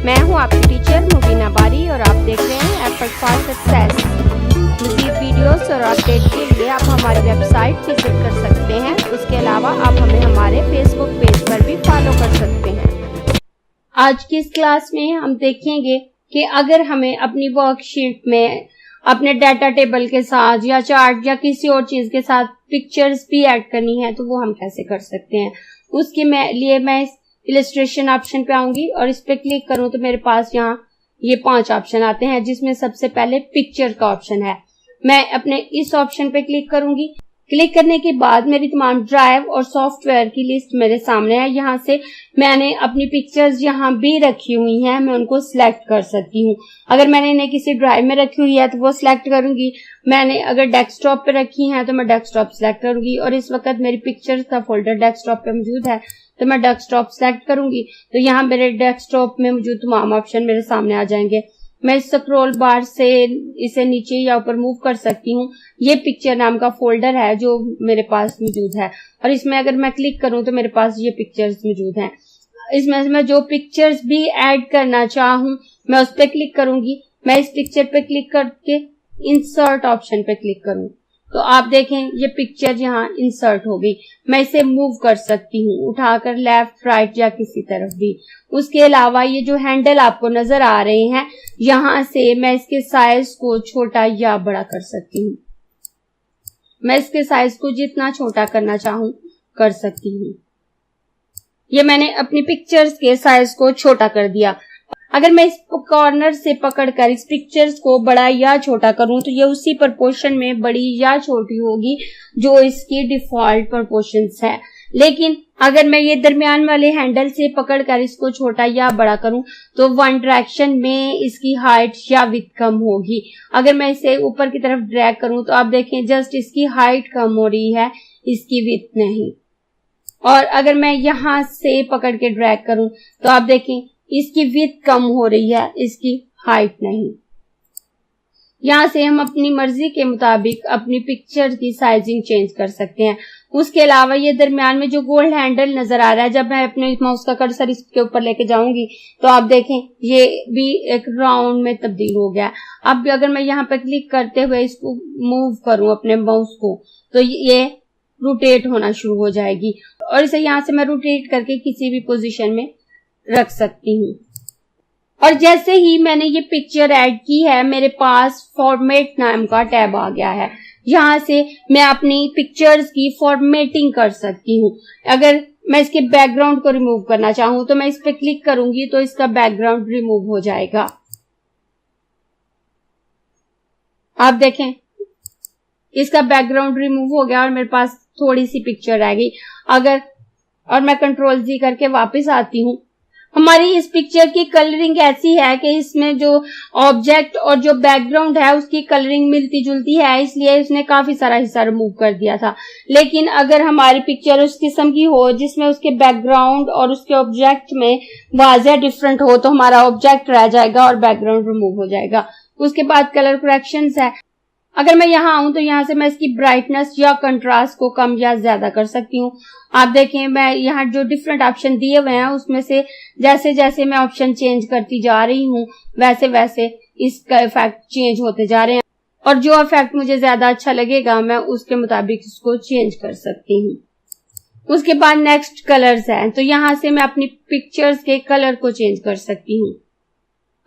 मैं हूं आपकी टीचर मुबीना बारी और आप देख रहे हैं एफर्ट फॉर सक्सेस। मज़ीद वीडियोस और अपडेट के लिए आप हमारी वेबसाइट विजिट कर सकते हैं। उसके अलावा आप हमें हमारे फेसबुक पेज पर भी फॉलो कर सकते हैं। आज की इस क्लास में हम देखेंगे कि अगर हमें अपनी वर्कशीट में अपने डाटा टेबल के साथ या चार्ट या किसी और चीज के साथ पिक्चर्स भी ऐड करनी है तो वो हम कैसे कर सकते हैं। उसके लिए मैं इलस्ट्रेशन ऑप्शन पे आऊंगी और इस पे क्लिक करूं तो मेरे पास यहाँ ये 5 ऑप्शन आते हैं, जिसमें सबसे पहले पिक्चर का ऑप्शन है। मैं अपने इस ऑप्शन पे क्लिक करूंगी। क्लिक करने के बाद मेरी तमाम ड्राइव और सॉफ्टवेयर की लिस्ट मेरे सामने है। यहाँ से मैंने अपनी पिक्चर्स यहाँ भी रखी हुई हैं, मैं उनको सिलेक्ट कर सकती हूँ। अगर मैंने इन्हें किसी ड्राइव में रखी हुई है तो वो सिलेक्ट करूंगी। मैंने अगर डेस्कटॉप पे रखी हैं तो मैं डेस्कटॉप सिलेक्ट करूंगी और इस वक्त मेरी पिक्चर्स का फोल्डर डेस्कटॉप पे मौजूद है तो मैं डेस्कटॉप सिलेक्ट करूंगी। तो यहाँ मेरे डेस्कटॉप में मौजूद तमाम ऑप्शन मेरे सामने आ जाएंगे। मैं स्क्रॉल बार से इसे नीचे या ऊपर मूव कर सकती हूँ। ये पिक्चर नाम का फोल्डर है जो मेरे पास मौजूद है और इसमें अगर मैं क्लिक करूँ तो मेरे पास ये पिक्चर्स मौजूद हैं। इसमें मैं जो पिक्चर्स भी ऐड करना चाहूँ मैं उस पर क्लिक करूंगी। मैं इस पिक्चर पे क्लिक करके इंसर्ट ऑप्शन पे क्लिक करूँ तो आप देखें ये पिक्चर यहाँ इंसर्ट हो गई। मैं इसे मूव कर सकती हूँ उठाकर लेफ्ट राइट या किसी तरफ भी। उसके अलावा ये जो हैंडल आपको नजर आ रहे हैं यहाँ से मैं इसके साइज को छोटा या बड़ा कर सकती हूँ। मैं इसके साइज को जितना छोटा करना चाहूँ कर सकती हूँ। ये मैंने अपनी पिक्चर्स के साइज को छोटा कर दिया। अगर मैं इस कॉर्नर से पकड़कर इस पिक्चर्स को बड़ा या छोटा करूं तो ये उसी प्रोपोर्शन में बड़ी या छोटी होगी जो इसकी डिफॉल्ट प्रोपोर्शंस है। लेकिन अगर मैं ये दरमियान वाले हैंडल से पकड़कर इसको छोटा या बड़ा करूं तो वन डायरेक्शन में इसकी हाइट या विड्थ कम होगी। अगर मैं इसे ऊपर की तरफ ड्रैग करूं तो आप देखें जस्ट इसकी हाइट कम हो रही है, इसकी विड्थ नहीं। और अगर मैं यहां से पकड़ के ड्रैग करूं तो आप देखें इसकी विड्थ कम हो रही है, इसकी हाइट नहीं। यहां से हम अपनी मर्जी के मुताबिक अपनी पिक्चर की साइजिंग चेंज कर सकते हैं। उसके अलावा ये दरमियान में जो गोल्ड हैंडल नजर आ रहा है, जब मैं अपने माउस का कर्सर इसके ऊपर लेके जाऊंगी तो आप देखें ये भी एक राउंड में तब्दील हो गया। अब अगर मैं यहाँ पे क्लिक करते हुए इसको मूव करूं अपने माउस को तो ये रोटेट होना शुरू हो जाएगी और इसे यहाँ से मैं रोटेट करके किसी भी पोजीशन में रख सकती हूँ। और जैसे ही मैंने ये पिक्चर ऐड की है मेरे पास फॉर्मेट नाम का टैब आ गया है। यहाँ से मैं अपनी पिक्चर्स की फॉर्मेटिंग कर सकती हूँ। अगर मैं इसके बैकग्राउंड को रिमूव करना चाहूँ तो मैं इस पे क्लिक करूंगी तो इसका बैकग्राउंड रिमूव हो जाएगा। आप देखें इसका बैकग्राउंड रिमूव हो गया और मेरे पास थोड़ी सी पिक्चर रह गई। और मैं कंट्रोल जी करके वापस आती हूँ। हमारी इस पिक्चर की कलरिंग ऐसी है कि इसमें जो ऑब्जेक्ट और जो बैकग्राउंड है उसकी कलरिंग मिलती जुलती है, इसलिए उसने काफी सारा हिस्सा रिमूव कर दिया था। लेकिन अगर हमारी पिक्चर उस किस्म की हो जिसमें उसके बैकग्राउंड और उसके ऑब्जेक्ट में वाज़ेह डिफरेंट हो तो हमारा ऑब्जेक्ट रह जाएगा और बैकग्राउंड रिमूव हो जाएगा। उसके बाद कलर करेक्शंस है। अगर मैं यहाँ आऊं तो यहाँ से मैं इसकी ब्राइटनेस या कंट्रास्ट को कम या ज्यादा कर सकती हूँ। आप देखें मैं यहाँ जो डिफरेंट ऑप्शन दिए हुए हैं उसमें से जैसे जैसे मैं ऑप्शन चेंज करती जा रही हूँ वैसे वैसे इसका इफेक्ट चेंज होते जा रहे हैं और जो इफेक्ट मुझे ज्यादा अच्छा लगेगा मैं उसके मुताबिक इसको चेंज कर सकती हूँ। उसके बाद नेक्स्ट कलर्स है तो यहाँ से मैं अपनी पिक्चर्स के कलर को चेंज कर सकती हूँ।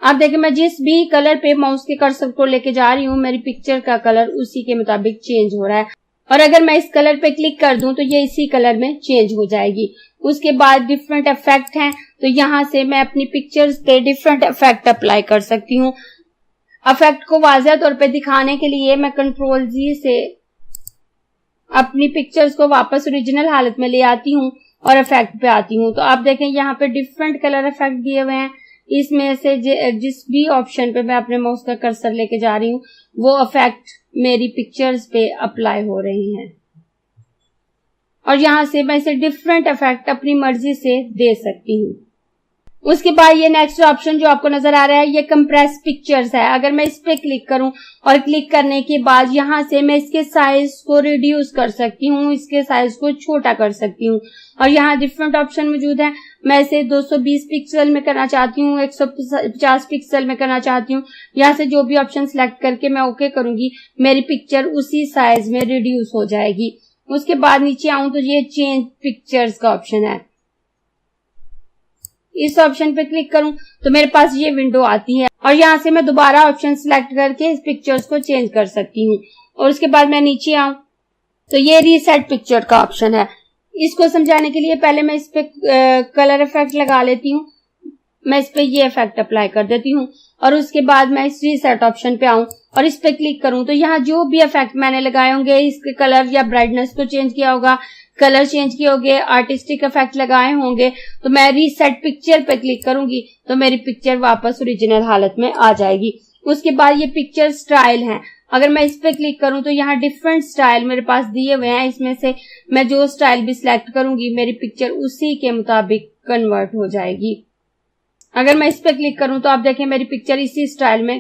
आप देखें मैं जिस भी कलर पे माउस के कर्सर को लेके जा रही हूँ मेरी पिक्चर का कलर उसी के मुताबिक चेंज हो रहा है और अगर मैं इस कलर पे क्लिक कर दूं तो ये इसी कलर में चेंज हो जाएगी। उसके बाद डिफरेंट इफेक्ट हैं तो यहाँ से मैं अपनी पिक्चर्स पे डिफरेंट इफेक्ट अप्लाई कर सकती हूँ। इफेक्ट को वाज़ेह तौर पे दिखाने के लिए मैं कंट्रोल जी से अपनी पिक्चर्स को वापस ओरिजिनल हालत में ले आती हूँ और इफेक्ट पे आती हूँ तो आप देखें यहाँ पे डिफरेंट कलर इफेक्ट दिए हुए हैं। इसमें से जिस भी ऑप्शन पे मैं अपने माउस का कर्सर लेके जा रही हूँ वो इफेक्ट मेरी पिक्चर्स पे अप्लाई हो रहे हैं और यहाँ से मैं इसे डिफरेंट इफेक्ट अपनी मर्जी से दे सकती हूँ। उसके बाद ये नेक्स्ट ऑप्शन जो आपको नजर आ रहा है ये कंप्रेस पिक्चर्स है। अगर मैं इस पे क्लिक करूं और क्लिक करने के बाद यहाँ से मैं इसके साइज को रिड्यूस कर सकती हूँ, इसके साइज को छोटा कर सकती हूँ और यहाँ डिफरेंट ऑप्शन मौजूद है। मैं इसे 220 पिक्सल में करना चाहती हूँ, 150 पिक्सल में करना चाहती हूँ। यहाँ से जो भी ऑप्शन सिलेक्ट करके मैं ओके करूंगी मेरी पिक्चर उसी साइज में रिड्यूस हो जाएगी। उसके बाद नीचे आऊं तो ये चेंज पिक्चर्स का ऑप्शन है। इस ऑप्शन पे क्लिक करूं तो मेरे पास ये विंडो आती है और यहाँ से मैं दोबारा ऑप्शन सिलेक्ट करके इस पिक्चर्स को चेंज कर सकती हूँ। और उसके बाद मैं नीचे आऊं तो ये रीसेट पिक्चर का ऑप्शन है। इसको समझाने के लिए पहले मैं इस पे कलर इफेक्ट लगा लेती हूँ। मैं इस पे ये इफेक्ट अप्लाई कर देती हूँ और उसके बाद मैं इस रीसेट ऑप्शन पे आऊं और इस पे क्लिक करूं तो यहाँ जो भी इफेक्ट मैंने लगाए होंगे, इसके कलर या ब्राइटनेस को चेंज किया होगा, कलर चेंज किए होंगे, आर्टिस्टिक इफेक्ट लगाए होंगे, तो मैं रीसेट पिक्चर पे क्लिक करूंगी तो मेरी पिक्चर वापस ओरिजिनल हालत में आ जाएगी। उसके बाद ये पिक्चर स्टाइल है। अगर मैं इस पे क्लिक करूं तो यहाँ डिफरेंट स्टाइल मेरे पास दिए हुए हैं। इसमें से मैं जो स्टाइल भी सिलेक्ट करूंगी मेरी पिक्चर उसी के मुताबिक कन्वर्ट हो जाएगी। अगर मैं इस पे क्लिक करूं तो आप देखें मेरी पिक्चर इसी स्टाइल में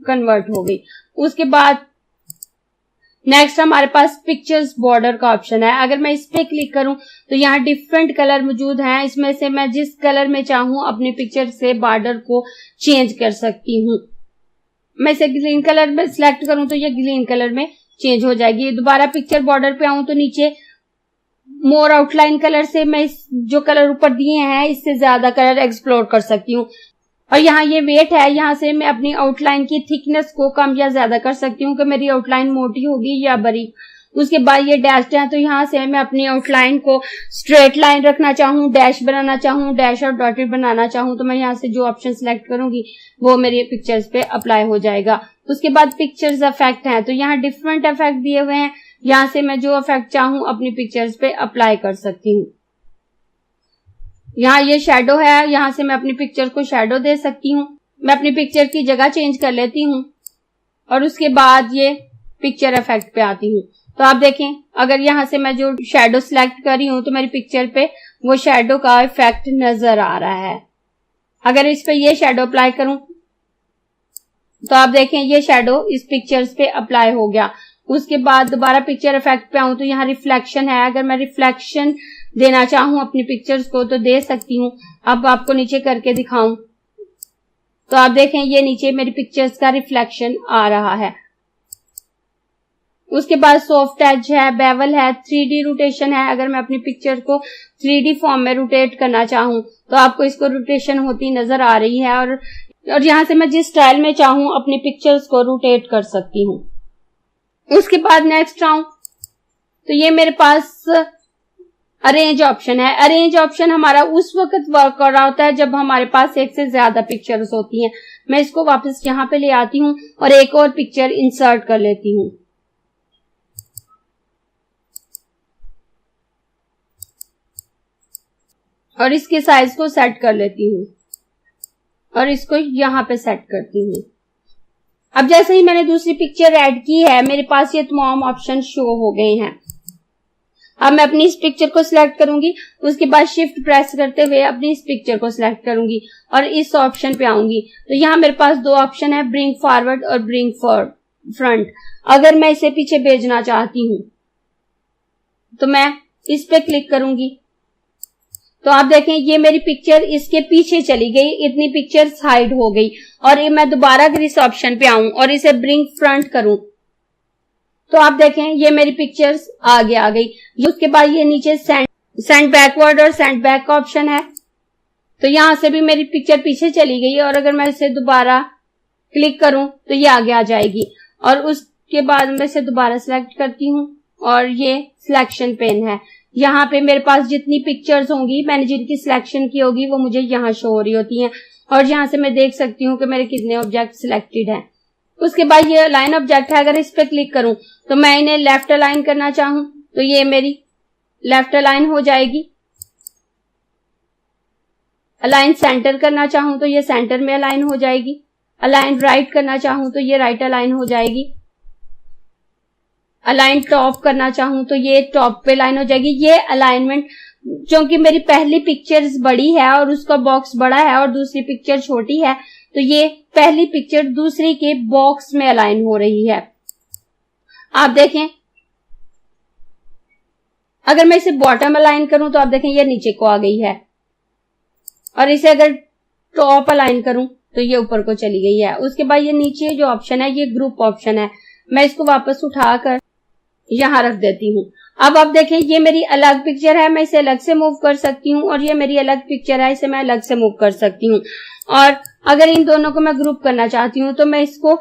कन्वर्ट हो गई। उसके बाद नेक्स्ट हमारे पास पिक्चर्स बॉर्डर का ऑप्शन है। अगर मैं इस पे क्लिक करूं तो यहाँ डिफरेंट कलर मौजूद हैं। इसमें से मैं जिस कलर में चाहूं अपनी पिक्चर से बॉर्डर को चेंज कर सकती हूँ। मैं इसे ग्रीन कलर में सिलेक्ट करूं तो ये ग्रीन कलर में चेंज हो जाएगी। दोबारा पिक्चर बॉर्डर पे आऊं तो नीचे मोर आउटलाइन कलर से मैं इस जो कलर ऊपर दिए हैं इससे ज्यादा कलर एक्सप्लोर कर सकती हूँ। और यहाँ ये वेट है, यहाँ से मैं अपनी आउटलाइन की थिकनेस को कम या ज्यादा कर सकती हूँ कि मेरी आउटलाइन मोटी होगी या बारीक। उसके बाद ये डैश है तो यहाँ से मैं अपनी आउटलाइन को स्ट्रेट लाइन रखना चाहूँ, डैश बनाना चाहूँ, डैश और डॉटेड बनाना चाहूँ तो मैं यहाँ से जो ऑप्शन सिलेक्ट करूंगी वो मेरी पिक्चर्स पे अप्लाई हो जाएगा। उसके बाद पिक्चर्स इफेक्ट है तो यहाँ डिफरेंट इफेक्ट दिए हुए हैं। यहाँ से मैं जो इफेक्ट चाहूँ अपनी पिक्चर्स पे अप्लाई कर सकती हूँ। यहाँ ये शैडो है, यहाँ से मैं अपनी पिक्चर को शैडो दे सकती हूँ। मैं अपनी पिक्चर की जगह चेंज कर लेती हूँ और उसके बाद ये पिक्चर इफेक्ट पे आती हूँ तो आप देखें अगर यहाँ से मैं जो शैडो सिलेक्ट कर रही हूँ तो मेरी पिक्चर पे वो शैडो का इफेक्ट नजर आ रहा है। अगर इस पे ये शैडो अप्लाई करूं तो आप देखें ये शैडो इस पिक्चर्स पे अप्लाई हो गया। उसके बाद दोबारा पिक्चर इफेक्ट पे आऊं तो यहाँ रिफ्लेक्शन है। अगर मैं रिफ्लेक्शन देना चाहूं अपनी पिक्चर्स को तो दे सकती हूँ। अब आपको नीचे करके दिखाऊं तो आप देखें ये नीचे मेरी पिक्चर्स का रिफ्लेक्शन आ रहा है। उसके बाद सॉफ्ट एज है, बेवल है, 3D रोटेशन है। अगर मैं अपनी पिक्चर को 3D फॉर्म में रोटेट करना चाहूं तो आपको इसको रोटेशन होती नजर आ रही है और यहाँ से मैं जिस स्टाइल में चाहूं अपनी पिक्चर्स को रोटेट कर सकती हूँ। उसके बाद नेक्स्ट आऊं तो ये मेरे पास अरेंज ऑप्शन है। अरेंज ऑप्शन हमारा उस वक्त वर्क कर रहा होता है जब हमारे पास एक से ज्यादा पिक्चर्स होती हैं। मैं इसको वापस यहाँ पे ले आती हूँ और एक और पिक्चर इंसर्ट कर लेती हूँ। और इसके साइज को सेट कर लेती हूँ और इसको यहाँ पे सेट करती हूँ। अब जैसे ही मैंने दूसरी पिक्चर ऐड की है मेरे पास ये तमाम ऑप्शन शो हो गए हैं। अब मैं अपनी इस पिक्चर को सिलेक्ट करूंगी, उसके बाद शिफ्ट प्रेस करते हुए अपनी इस पिक्चर को सिलेक्ट करूंगी और इस ऑप्शन पे आऊंगी तो यहाँ मेरे पास दो ऑप्शन है, ब्रिंग फॉरवर्ड और ब्रिंग फ्रंट। अगर मैं इसे पीछे भेजना चाहती हूँ तो मैं इस पे क्लिक करूंगी तो आप देखें ये मेरी पिक्चर इसके पीछे चली गई, इतनी पिक्चर हाइड हो गई। और ये मैं दोबारा अगर इस ऑप्शन पे आऊं और इसे ब्रिंग फ्रंट करूं तो आप देखें ये मेरी पिक्चर्स आगे आ गई। उसके बाद ये नीचे सेंड बैकवर्ड और सेंड बैक का ऑप्शन है तो यहां से भी मेरी पिक्चर पीछे चली गई और अगर मैं इसे दोबारा क्लिक करूं तो ये आगे आ जाएगी। और उसके बाद मैं इसे दोबारा सिलेक्ट करती हूँ और ये सिलेक्शन पेन है। यहाँ पे मेरे पास जितनी पिक्चर्स होंगी मैंने जिनकी सिलेक्शन की होगी वो मुझे यहाँ शो हो रही होती हैं और यहाँ से मैं देख सकती हूँ कि मेरे कितने ऑब्जेक्ट सिलेक्टेड हैं। उसके बाद ये अलाइन ऑब्जेक्ट है, अगर इस पे क्लिक करूं तो मैं इन्हें लेफ्ट अलाइन करना चाहूं तो ये मेरी लेफ्ट अलाइन हो जाएगी। अलाइन सेंटर करना चाहूं तो ये सेंटर में अलाइन हो जाएगी। अलाइन राइट करना चाहूं तो ये राइट अलाइन हो जाएगी। अलाइन टॉप करना चाहूं तो ये टॉप पे लाइन हो जाएगी। ये अलाइनमेंट क्योंकि मेरी पहली पिक्चर बड़ी है और उसका बॉक्स बड़ा है और दूसरी पिक्चर छोटी है, तो ये पहली पिक्चर दूसरी के बॉक्स में अलाइन हो रही है। आप देखें, अगर मैं इसे बॉटम अलाइन करूं तो आप देखें ये नीचे को आ गई है, और इसे अगर टॉप अलाइन करूं तो ये ऊपर को चली गई है। उसके बाद ये नीचे जो ऑप्शन है ये ग्रुप ऑप्शन है, मैं इसको वापस उठाकर यहां रख देती हूँ। अब आप देखें ये मेरी अलग पिक्चर है, मैं इसे अलग से मूव कर सकती हूँ, और ये मेरी अलग पिक्चर है, इसे मैं अलग से मूव कर सकती हूँ। और अगर इन दोनों को मैं ग्रुप करना चाहती हूँ तो मैं इसको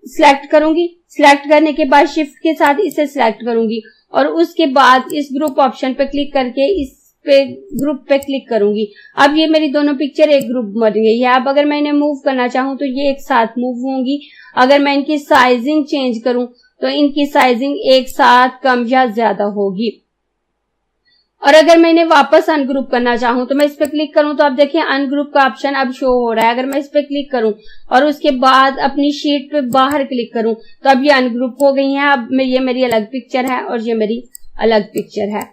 सिलेक्ट करूंगी, सिलेक्ट करने के बाद शिफ्ट के साथ इसे सिलेक्ट करूंगी, और उसके बाद इस ग्रुप ऑप्शन पे क्लिक करके इस पे ग्रुप पे क्लिक करूंगी। अब ये मेरी दोनों पिक्चर एक ग्रुप बन गई है। अब अगर मैं इन्हें मूव करना चाहूँ तो ये एक साथ मूव होंगी। अगर मैं इनकी साइजिंग चेंज करूं तो इनकी साइजिंग एक साथ कम या ज्यादा होगी। और अगर मैं इन्हें वापस अनग्रुप करना चाहूं तो मैं इस पे क्लिक करूं तो आप देखिए अनग्रुप का ऑप्शन अब शो हो रहा है। अगर मैं इस पे क्लिक करूं और उसके बाद अपनी शीट पे बाहर क्लिक करूं तो अब ये अनग्रुप हो गई हैं। अब ये मेरी अलग पिक्चर है और ये मेरी अलग पिक्चर है।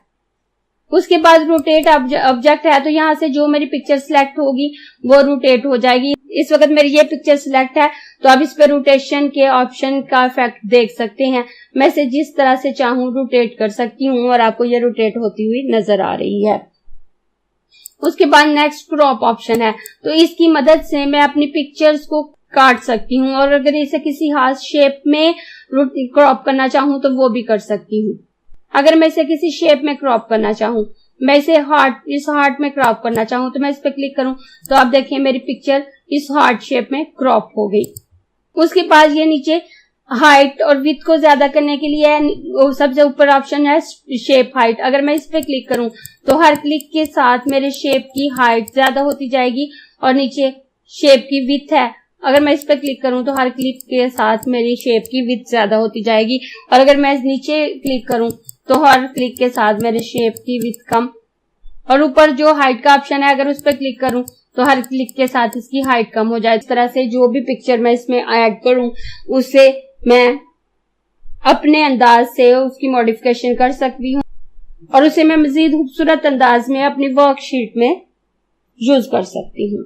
उसके बाद रोटेट ऑब्जेक्ट है, तो यहाँ से जो मेरी पिक्चर सिलेक्ट होगी वो रोटेट हो जाएगी। इस वक्त मेरी ये पिक्चर सिलेक्ट है, तो अब इस पे रोटेशन के ऑप्शन का इफेक्ट देख सकते हैं। मैं इसे जिस तरह से चाहूं रोटेट कर सकती हूँ और आपको ये रोटेट होती हुई नजर आ रही है। उसके बाद नेक्स्ट क्रॉप ऑप्शन है, तो इसकी मदद से मैं अपनी पिक्चर्स को काट सकती हूँ, और अगर इसे किसी खास शेप में क्रॉप करना चाहूँ तो वो भी कर सकती हूँ। अगर मैं इसे किसी शेप में क्रॉप करना चाहूं, मैं इसे इस हार्ट में क्रॉप करना चाहूं तो मैं इस पे क्लिक करूं तो आप देखिए मेरी पिक्चर इस हार्ट शेप में क्रॉप हो गई। उसके बाद ये नीचे हाइट और विड्थ को ज्यादा करने के लिए सबसे ऊपर ऑप्शन है शेप हाइट। अगर मैं इस पे क्लिक करूं तो हर क्लिक के साथ मेरे शेप की हाइट ज्यादा होती जाएगी, और नीचे शेप की विड्थ है, अगर मैं इस पे क्लिक करूं तो हर क्लिक के साथ मेरी शेप की विड्थ ज्यादा होती जाएगी, और अगर मैं नीचे क्लिक करूं तो हर क्लिक के साथ मेरे शेप की विड्थ कम। और ऊपर जो हाइट का ऑप्शन है, अगर उस पर क्लिक करूं तो हर क्लिक के साथ इसकी हाइट कम हो जाए। इस तरह से जो भी पिक्चर मैं इसमें ऐड करूं उसे मैं अपने अंदाज से उसकी मॉडिफिकेशन कर सकती हूं, और उसे मैं मजीद खूबसूरत अंदाज में अपनी वर्कशीट में यूज कर सकती हूँ।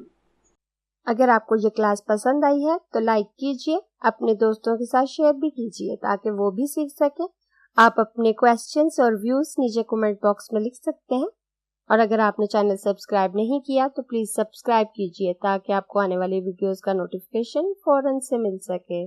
अगर आपको ये क्लास पसंद आई है तो लाइक कीजिए, अपने दोस्तों के साथ शेयर भी कीजिए ताकि वो भी सीख सके। आप अपने क्वेश्चंस और व्यूज नीचे कमेंट बॉक्स में लिख सकते हैं, और अगर आपने चैनल सब्सक्राइब नहीं किया तो प्लीज सब्सक्राइब कीजिए ताकि आपको आने वाली वीडियोस का नोटिफिकेशन फौरन से मिल सके।